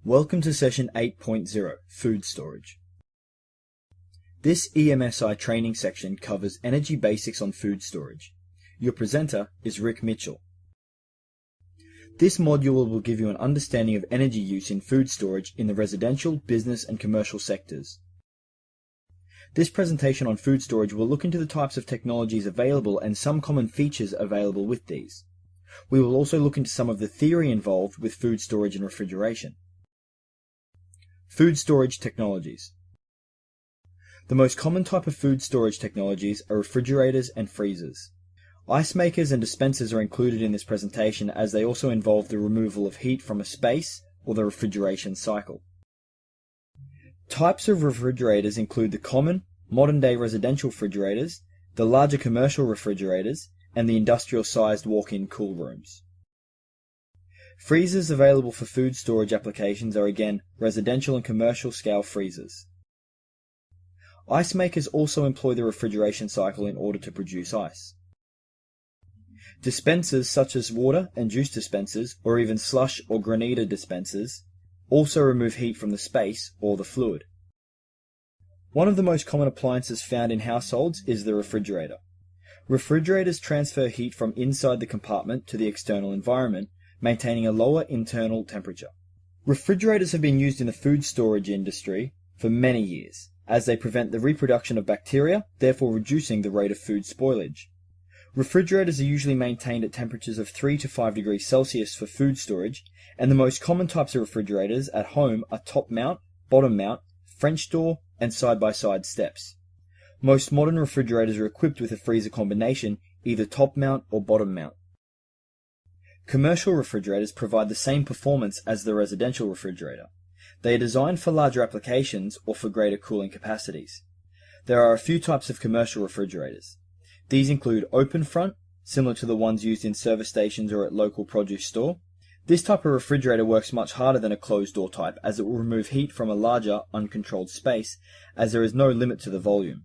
Welcome to session 8.0, Food Storage. This EMSI training section covers energy basics on food storage. Your presenter is Rick Mitchell. This module will give you an understanding of energy use in food storage in the residential, business and commercial sectors. This presentation on food storage will look into the types of technologies available and some common features available with these. We will also look into some of the theory involved with food storage and refrigeration. Food storage technologies. The most common type of food storage technologies are refrigerators and freezers. Ice makers and dispensers are included in this presentation as they also involve the removal of heat from a space or the refrigeration cycle. Types of refrigerators include the common, modern-day residential refrigerators, the larger commercial refrigerators, and the industrial-sized walk-in cool rooms. Freezers available for food storage applications are again residential and commercial scale freezers. Ice makers also employ the refrigeration cycle in order to produce ice. Dispensers such as water and juice dispensers or even slush or granita dispensers also remove heat from the space or the fluid. One of the most common appliances found in households is the refrigerator. Refrigerators transfer heat from inside the compartment to the external environment, maintaining a lower internal temperature. Refrigerators have been used in the food storage industry for many years, as they prevent the reproduction of bacteria, therefore reducing the rate of food spoilage. Refrigerators are usually maintained at temperatures of 3 to 5 degrees Celsius for food storage, and the most common types of refrigerators at home are top mount, bottom mount, French door, and side-by-side steps. Most modern refrigerators are equipped with a freezer combination, either top mount or bottom mount. Commercial refrigerators provide the same performance as the residential refrigerator. They are designed for larger applications or for greater cooling capacities. There are a few types of commercial refrigerators. These include open front, similar to the ones used in service stations or at local produce store. This type of refrigerator works much harder than a closed door type as it will remove heat from a larger, uncontrolled space as there is no limit to the volume.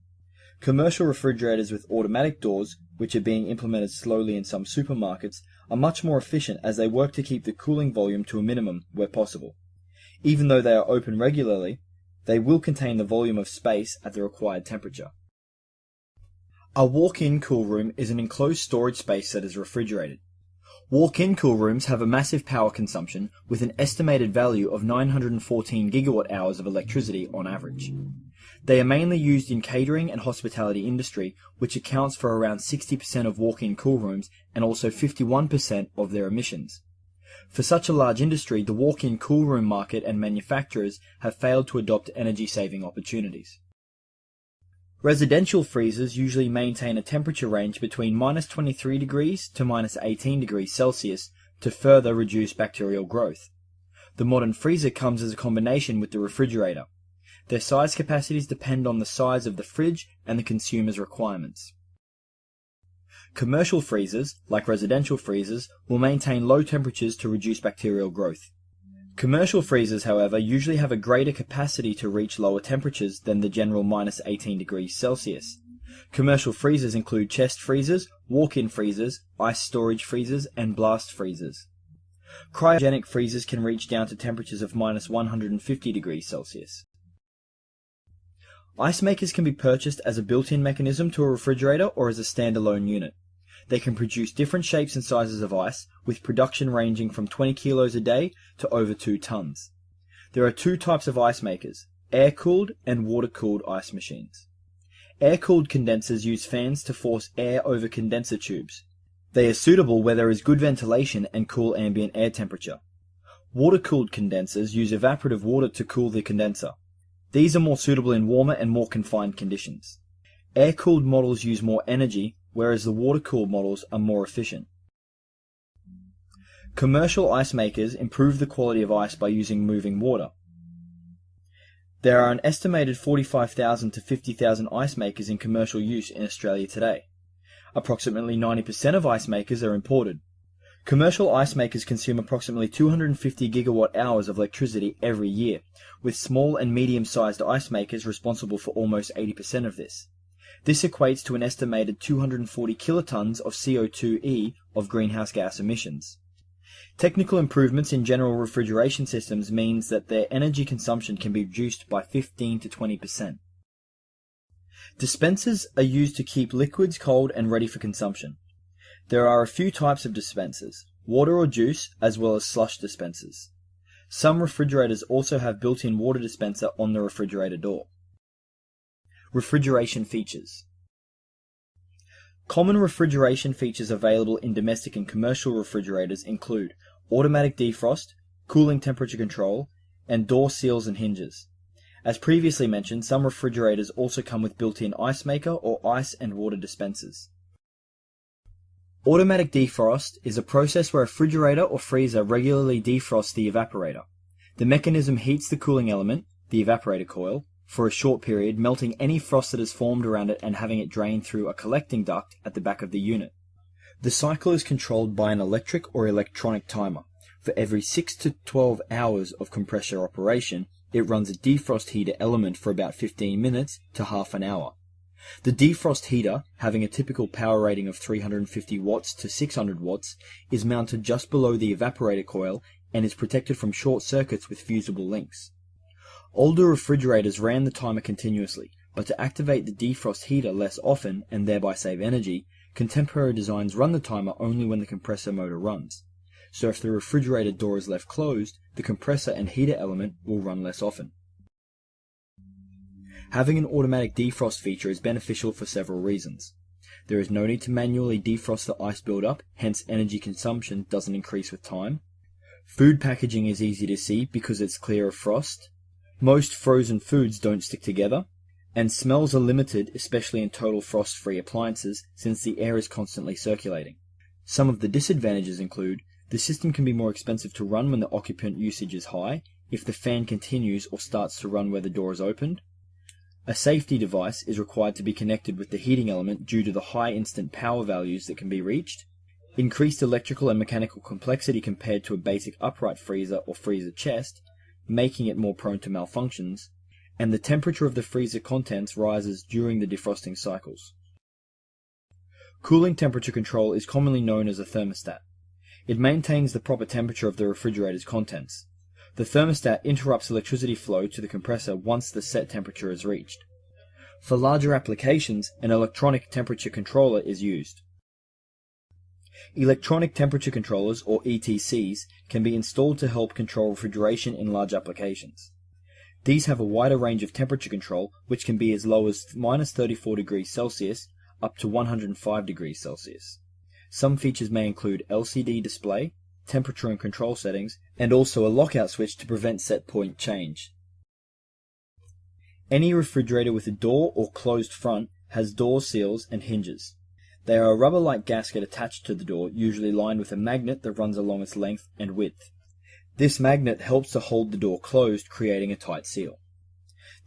Commercial refrigerators with automatic doors, which are being implemented slowly in some supermarkets, are much more efficient as they work to keep the cooling volume to a minimum where possible. Even though they are open regularly, they will contain the volume of space at the required temperature. A walk-in cool room is an enclosed storage space that is refrigerated. Walk-in cool rooms have a massive power consumption with an estimated value of 914 gigawatt hours of electricity on average. They are mainly used in catering and hospitality industry, which accounts for around 60% of walk-in cool rooms and also 51% of their emissions. For such a large industry, the walk-in cool room market and manufacturers have failed to adopt energy-saving opportunities. Residential freezers usually maintain a temperature range between -23 degrees to -18 degrees Celsius to further reduce bacterial growth. The modern freezer comes as a combination with the refrigerator. Their size capacities depend on the size of the fridge and the consumer's requirements. Commercial freezers, like residential freezers, will maintain low temperatures to reduce bacterial growth. Commercial freezers, however, usually have a greater capacity to reach lower temperatures than the general -18 degrees Celsius. Commercial freezers include chest freezers, walk-in freezers, ice storage freezers, and blast freezers. Cryogenic freezers can reach down to temperatures of -150 degrees Celsius. Ice makers can be purchased as a built-in mechanism to a refrigerator or as a standalone unit. They can produce different shapes and sizes of ice, with production ranging from 20 kilos a day to over 2 tons. There are two types of ice makers, air-cooled and water-cooled ice machines. Air-cooled condensers use fans to force air over condenser tubes. They are suitable where there is good ventilation and cool ambient air temperature. Water-cooled condensers use evaporative water to cool the condenser. These are more suitable in warmer and more confined conditions. Air-cooled models use more energy, whereas the water-cooled models are more efficient. Commercial ice makers improve the quality of ice by using moving water. There are an estimated 45,000 to 50,000 ice makers in commercial use in Australia today. Approximately 90% of ice makers are imported. Commercial ice makers consume approximately 250 gigawatt hours of electricity every year, with small and medium-sized ice makers responsible for almost 80% of this. This equates to an estimated 240 kilotons of CO2e of greenhouse gas emissions. Technical improvements in general refrigeration systems means that their energy consumption can be reduced by 15 to 20%. Dispensers are used to keep liquids cold and ready for consumption. There are a few types of dispensers, water or juice, as well as slush dispensers. Some refrigerators also have built-in water dispenser on the refrigerator door. Refrigeration features. Common refrigeration features available in domestic and commercial refrigerators include automatic defrost, cooling temperature control, and door seals and hinges. As previously mentioned, some refrigerators also come with built-in ice maker or ice and water dispensers. Automatic defrost is a process where a refrigerator or freezer regularly defrosts the evaporator. The mechanism heats the cooling element, the evaporator coil, for a short period, melting any frost that has formed around it and having it drain through a collecting duct at the back of the unit. The cycle is controlled by an electric or electronic timer. For every 6 to 12 hours of compressor operation, it runs a defrost heater element for about 15 minutes to half an hour. The defrost heater, having a typical power rating of 350 watts to 600 watts, is mounted just below the evaporator coil and is protected from short circuits with fusible links. Older refrigerators ran the timer continuously, but to activate the defrost heater less often and thereby save energy, contemporary designs run the timer only when the compressor motor runs. So if the refrigerator door is left closed, the compressor and heater element will run less often. Having an automatic defrost feature is beneficial for several reasons. There is no need to manually defrost the ice buildup, hence energy consumption doesn't increase with time. Food packaging is easy to see because it's clear of frost. Most frozen foods don't stick together, and smells are limited, especially in total frost-free appliances, since the air is constantly circulating. Some of the disadvantages include the system can be more expensive to run when the occupant usage is high, if the fan continues or starts to run where the door is opened. A safety device is required to be connected with the heating element due to the high instant power values that can be reached. Increased electrical and mechanical complexity compared to a basic upright freezer or freezer chest, making it more prone to malfunctions, and the temperature of the freezer contents rises during the defrosting cycles. Cooling temperature control is commonly known as a thermostat. It maintains the proper temperature of the refrigerator's contents. The thermostat interrupts electricity flow to the compressor once the set temperature is reached. For larger applications, an electronic temperature controller is used. Electronic temperature controllers, or ETCs, can be installed to help control refrigeration in large applications. These have a wider range of temperature control, which can be as low as -34 degrees Celsius up to 105 degrees Celsius. Some features may include LCD display, temperature and control settings, and also a lockout switch to prevent set point change. Any refrigerator with a door or closed front has door seals and hinges. They are a rubber-like gasket attached to the door, usually lined with a magnet that runs along its length and width. This magnet helps to hold the door closed, creating a tight seal.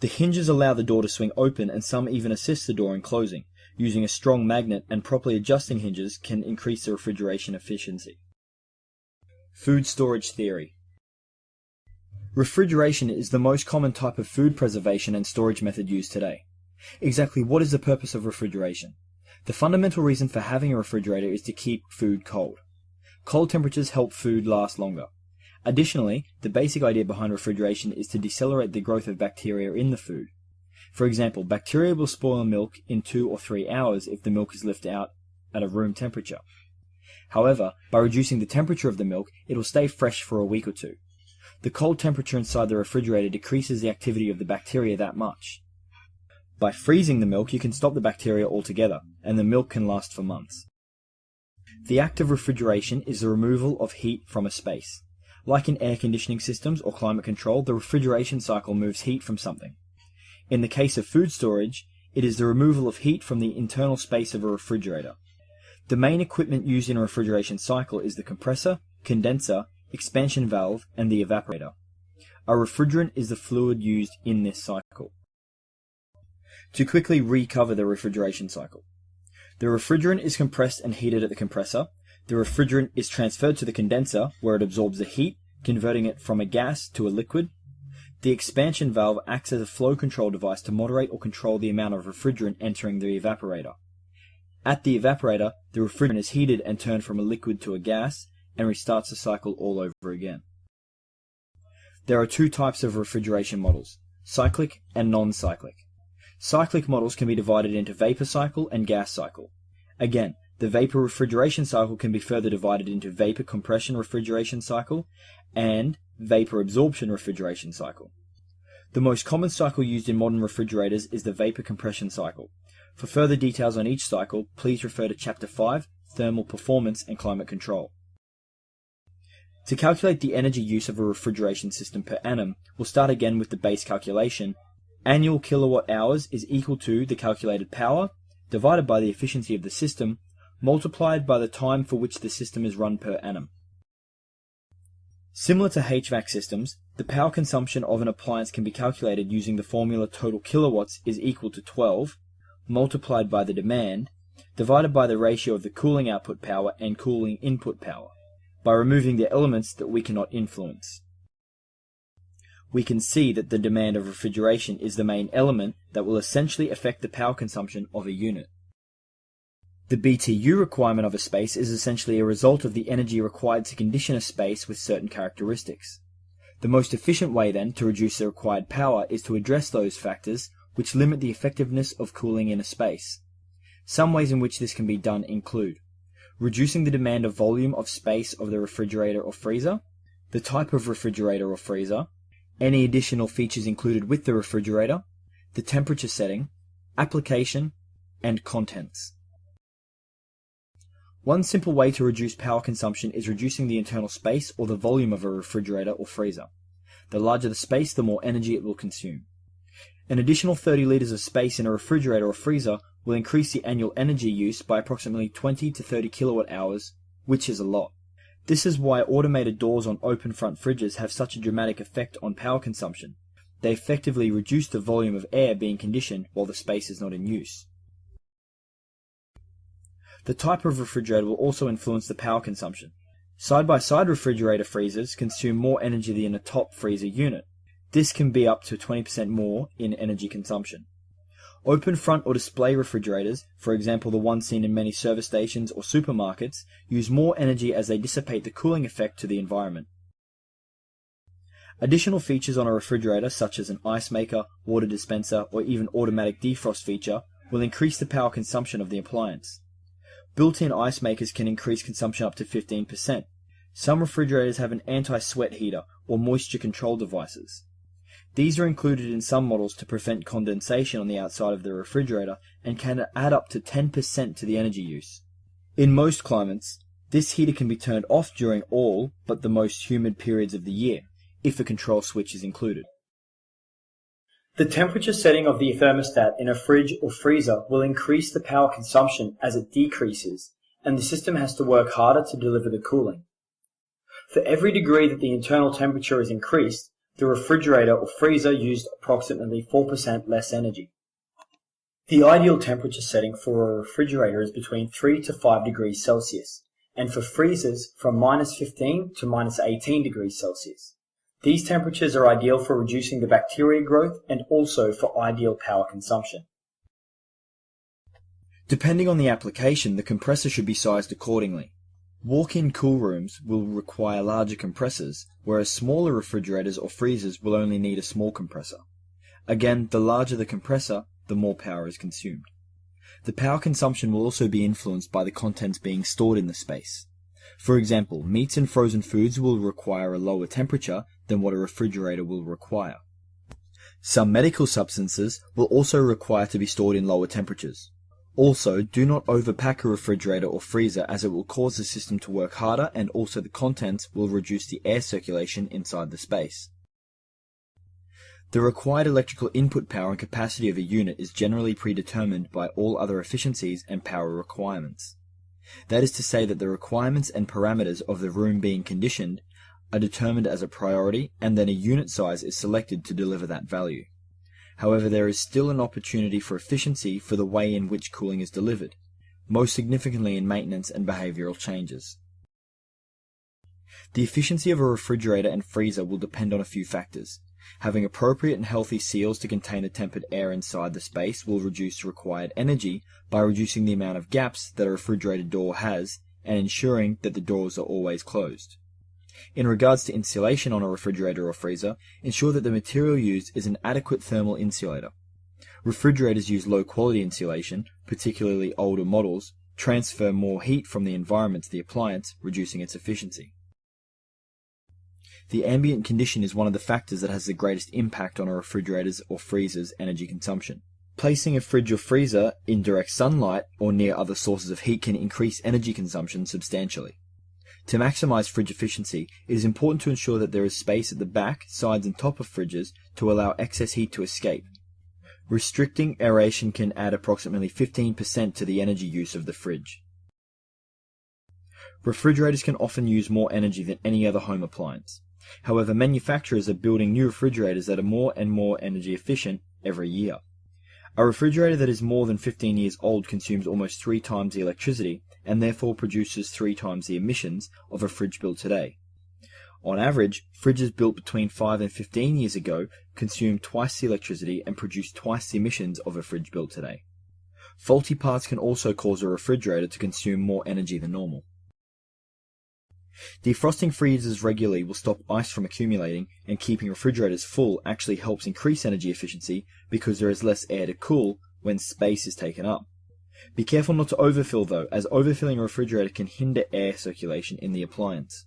The hinges allow the door to swing open, and some even assist the door in closing. Using a strong magnet and properly adjusting hinges can increase the refrigeration efficiency. Food storage theory. Refrigeration is the most common type of food preservation and storage method used today. Exactly what is the purpose of refrigeration? The fundamental reason for having a refrigerator is to keep food cold. Cold temperatures help food last longer. Additionally, the basic idea behind refrigeration is to decelerate the growth of bacteria in the food. For example, bacteria will spoil milk in 2 or 3 hours if the milk is left out at a room temperature. However, by reducing the temperature of the milk, it will stay fresh for a week or two. The cold temperature inside the refrigerator decreases the activity of the bacteria that much. By freezing the milk, you can stop the bacteria altogether, and the milk can last for months. The act of refrigeration is the removal of heat from a space. Like in air conditioning systems or climate control, the refrigeration cycle moves heat from something. In the case of food storage, it is the removal of heat from the internal space of a refrigerator. The main equipment used in a refrigeration cycle is the compressor, condenser, expansion valve, and the evaporator. A refrigerant is the fluid used in this cycle. To quickly recover the refrigeration cycle. The refrigerant is compressed and heated at the compressor. The refrigerant is transferred to the condenser, where it absorbs the heat, converting it from a gas to a liquid. The expansion valve acts as a flow control device to moderate or control the amount of refrigerant entering the evaporator. At the evaporator, the refrigerant is heated and turned from a liquid to a gas, and restarts the cycle all over again. There are two types of refrigeration models, cyclic and non-cyclic. Cyclic models can be divided into vapor cycle and gas cycle. Again, the vapor refrigeration cycle can be further divided into vapor compression refrigeration cycle and vapor absorption refrigeration cycle. The most common cycle used in modern refrigerators is the vapor compression cycle. For further details on each cycle, please refer to Chapter 5, Thermal Performance and Climate Control. To calculate the energy use of a refrigeration system per annum, we'll start again with the base calculation. Annual kilowatt hours is equal to the calculated power divided by the efficiency of the system multiplied by the time for which the system is run per annum. Similar to HVAC systems, the power consumption of an appliance can be calculated using the formula total kilowatts is equal to 12 multiplied by the demand divided by the ratio of the cooling output power and cooling input power, by removing the elements that we cannot influence. We can see that the demand of refrigeration is the main element that will essentially affect the power consumption of a unit. The BTU requirement of a space is essentially a result of the energy required to condition a space with certain characteristics. The most efficient way then to reduce the required power is to address those factors which limit the effectiveness of cooling in a space. Some ways in which this can be done include reducing the demand of volume of space of the refrigerator or freezer, the type of refrigerator or freezer, any additional features included with the refrigerator, the temperature setting, application, and contents. One simple way to reduce power consumption is reducing the internal space or the volume of a refrigerator or freezer. The larger the space, the more energy it will consume. An additional 30 litres of space in a refrigerator or freezer will increase the annual energy use by approximately 20 to 30 kilowatt hours, which is a lot. This is why automated doors on open front fridges have such a dramatic effect on power consumption. They effectively reduce the volume of air being conditioned while the space is not in use. The type of refrigerator will also influence the power consumption. Side-by-side refrigerator freezers consume more energy than a top freezer unit. This can be up to 20% more in energy consumption. Open front or display refrigerators, for example the ones seen in many service stations or supermarkets, use more energy as they dissipate the cooling effect to the environment. Additional features on a refrigerator, such as an ice maker, water dispenser, or even automatic defrost feature, will increase the power consumption of the appliance. Built-in ice makers can increase consumption up to 15%. Some refrigerators have an anti-sweat heater or moisture control devices. These are included in some models to prevent condensation on the outside of the refrigerator and can add up to 10% to the energy use. In most climates, this heater can be turned off during all but the most humid periods of the year, if a control switch is included. The temperature setting of the thermostat in a fridge or freezer will increase the power consumption as it decreases, and the system has to work harder to deliver the cooling. For every degree that the internal temperature is increased, the refrigerator or freezer used approximately 4% less energy. The ideal temperature setting for a refrigerator is between 3 to 5 degrees Celsius, and for freezers from -15 to -18 degrees Celsius. These temperatures are ideal for reducing the bacteria growth and also for ideal power consumption. Depending on the application, the compressor should be sized accordingly. Walk-in cool rooms will require larger compressors, whereas smaller refrigerators or freezers will only need a small compressor. Again, the larger the compressor, the more power is consumed. The power consumption will also be influenced by the contents being stored in the space. For example, meats and frozen foods will require a lower temperature than what a refrigerator will require. Some medical substances will also require to be stored in lower temperatures. Also, do not overpack a refrigerator or freezer, as it will cause the system to work harder, and also the contents will reduce the air circulation inside the space. The required electrical input power and capacity of a unit is generally predetermined by all other efficiencies and power requirements. That is to say that the requirements and parameters of the room being conditioned are determined as a priority, and then a unit size is selected to deliver that value. However, there is still an opportunity for efficiency for the way in which cooling is delivered, most significantly in maintenance and behavioral changes. The efficiency of a refrigerator and freezer will depend on a few factors. Having appropriate and healthy seals to contain the tempered air inside the space will reduce required energy by reducing the amount of gaps that a refrigerator door has and ensuring that the doors are always closed. In regards to insulation on a refrigerator or freezer, ensure that the material used is an adequate thermal insulator. Refrigerators use low-quality insulation, particularly older models, transfer more heat from the environment to the appliance, reducing its efficiency. The ambient condition is one of the factors that has the greatest impact on a refrigerator's or freezer's energy consumption. Placing a fridge or freezer in direct sunlight or near other sources of heat can increase energy consumption substantially. To maximize fridge efficiency, it is important to ensure that there is space at the back, sides and top of fridges to allow excess heat to escape. Restricting aeration can add approximately 15% to the energy use of the fridge. Refrigerators can often use more energy than any other home appliance. However, manufacturers are building new refrigerators that are more and more energy efficient every year. A refrigerator that is more than 15 years old consumes almost 3 times the electricity and therefore produces 3 times the emissions of a fridge built today. On average, fridges built between 5 and 15 years ago consume twice the electricity and produce twice the emissions of a fridge built today. Faulty parts can also cause a refrigerator to consume more energy than normal. Defrosting freezers regularly will stop ice from accumulating, and keeping refrigerators full actually helps increase energy efficiency because there is less air to cool when space is taken up. Be careful not to overfill though, as overfilling a refrigerator can hinder air circulation in the appliance.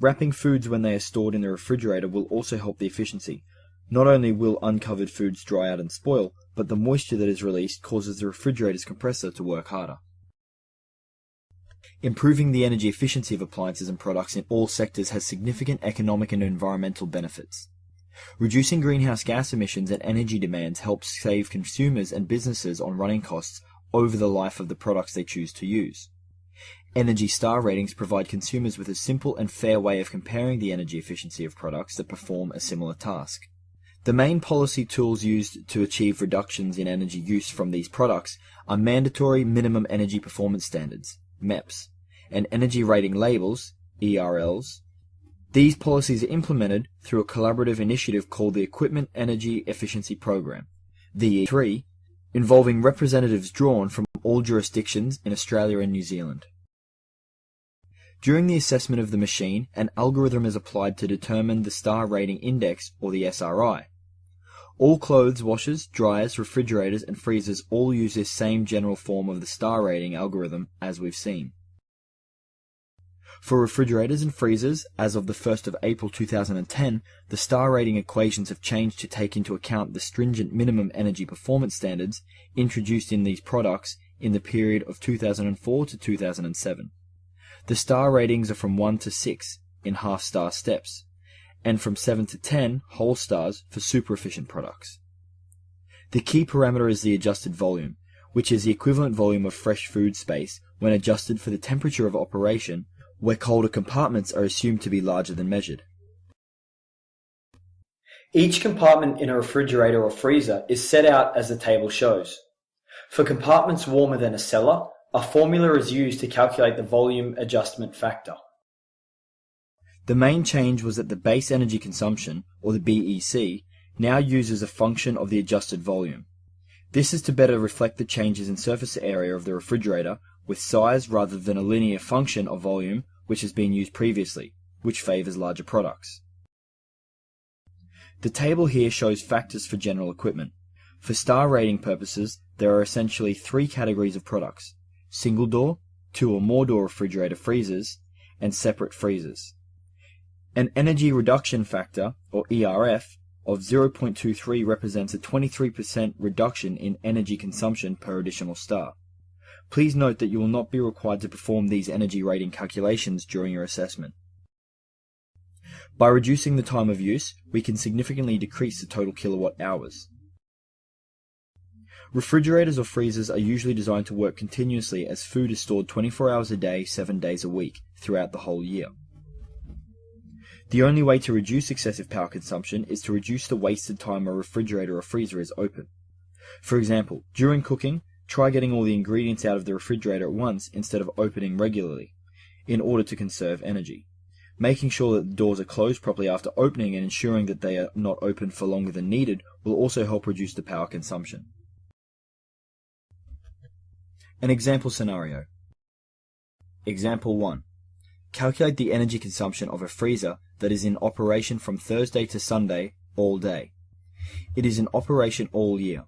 Wrapping foods when they are stored in the refrigerator will also help the efficiency. Not only will uncovered foods dry out and spoil, but the moisture that is released causes the refrigerator's compressor to work harder. Improving the energy efficiency of appliances and products in all sectors has significant economic and environmental benefits. Reducing greenhouse gas emissions and energy demands helps save consumers and businesses on running costs over the life of the products they choose to use. Energy star ratings provide consumers with a simple and fair way of comparing the energy efficiency of products that perform a similar task. The main policy tools used to achieve reductions in energy use from these products are mandatory minimum energy performance standards, MEPS, and energy rating labels, ERLs. These policies are implemented through a collaborative initiative called the Equipment Energy Efficiency Program, the E3, involving representatives drawn from all jurisdictions in Australia and New Zealand. During the assessment of the machine, an algorithm is applied to determine the Star Rating Index, or the SRI. All clothes washers, dryers, refrigerators, and freezers all use this same general form of the star rating algorithm as we've seen. For refrigerators and freezers, as of the 1st of April 2010, the star rating equations have changed to take into account the stringent minimum energy performance standards introduced in these products in the period of 2004 to 2007. The star ratings are from 1 to 6 in half-star steps, and from 7 to 10 whole stars for super-efficient products. The key parameter is the adjusted volume, which is the equivalent volume of fresh food space when adjusted for the temperature of operation, where colder compartments are assumed to be larger than measured. Each compartment in a refrigerator or freezer is set out as the table shows. For compartments warmer than a cellar, a formula is used to calculate the volume adjustment factor. The main change was that the base energy consumption, or the BEC, now uses a function of the adjusted volume. This is to better reflect the changes in surface area of the refrigerator with size rather than a linear function of volume which has been used previously, which favors larger products. The table here shows factors for general equipment. For star rating purposes, there are essentially 3 categories of products: single door, 2 or more door refrigerator freezers, and separate freezers. An energy reduction factor, or ERF, of 0.23 represents a 23% reduction in energy consumption per additional star. Please note that you will not be required to perform these energy rating calculations during your assessment. By reducing the time of use, we can significantly decrease the total kilowatt hours. Refrigerators or freezers are usually designed to work continuously as food is stored 24 hours a day, 7 days a week, throughout the whole year. The only way to reduce excessive power consumption is to reduce the wasted time a refrigerator or freezer is open. For example, during cooking, try getting all the ingredients out of the refrigerator at once instead of opening regularly, in order to conserve energy. Making sure that the doors are closed properly after opening and ensuring that they are not open for longer than needed will also help reduce the power consumption. An example scenario. Example 1. Calculate the energy consumption of a freezer that is in operation from Thursday to Sunday all day. It is in operation all year.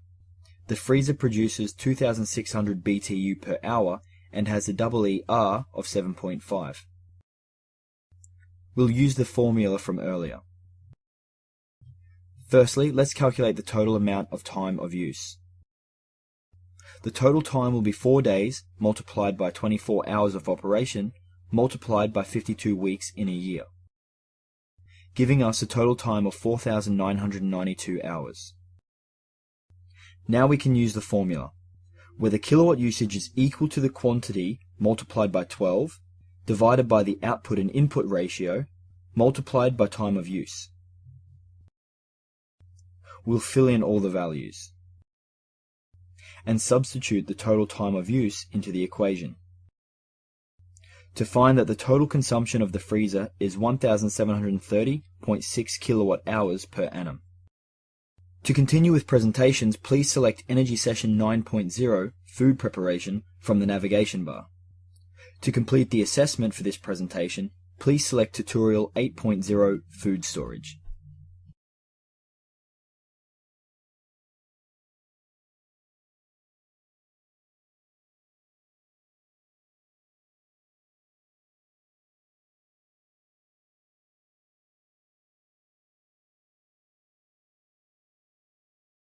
The freezer produces 2,600 BTU per hour and has a EER of 7.5. We'll use the formula from earlier. Firstly, let's calculate the total amount of time of use. The total time will be 4 days multiplied by 24 hours of operation multiplied by 52 weeks in a year, giving us a total time of 4,992 hours. Now we can use the formula, where the kilowatt usage is equal to the quantity multiplied by 12, divided by the output and input ratio, multiplied by time of use. We'll fill in all the values, and substitute the total time of use into the equation, to find that the total consumption of the freezer is 1,730.6 kilowatt hours per annum. To continue with presentations, please select Energy Session 9.0 Food Preparation from the navigation bar. To complete the assessment for this presentation, please select Tutorial 8.0 Food Storage.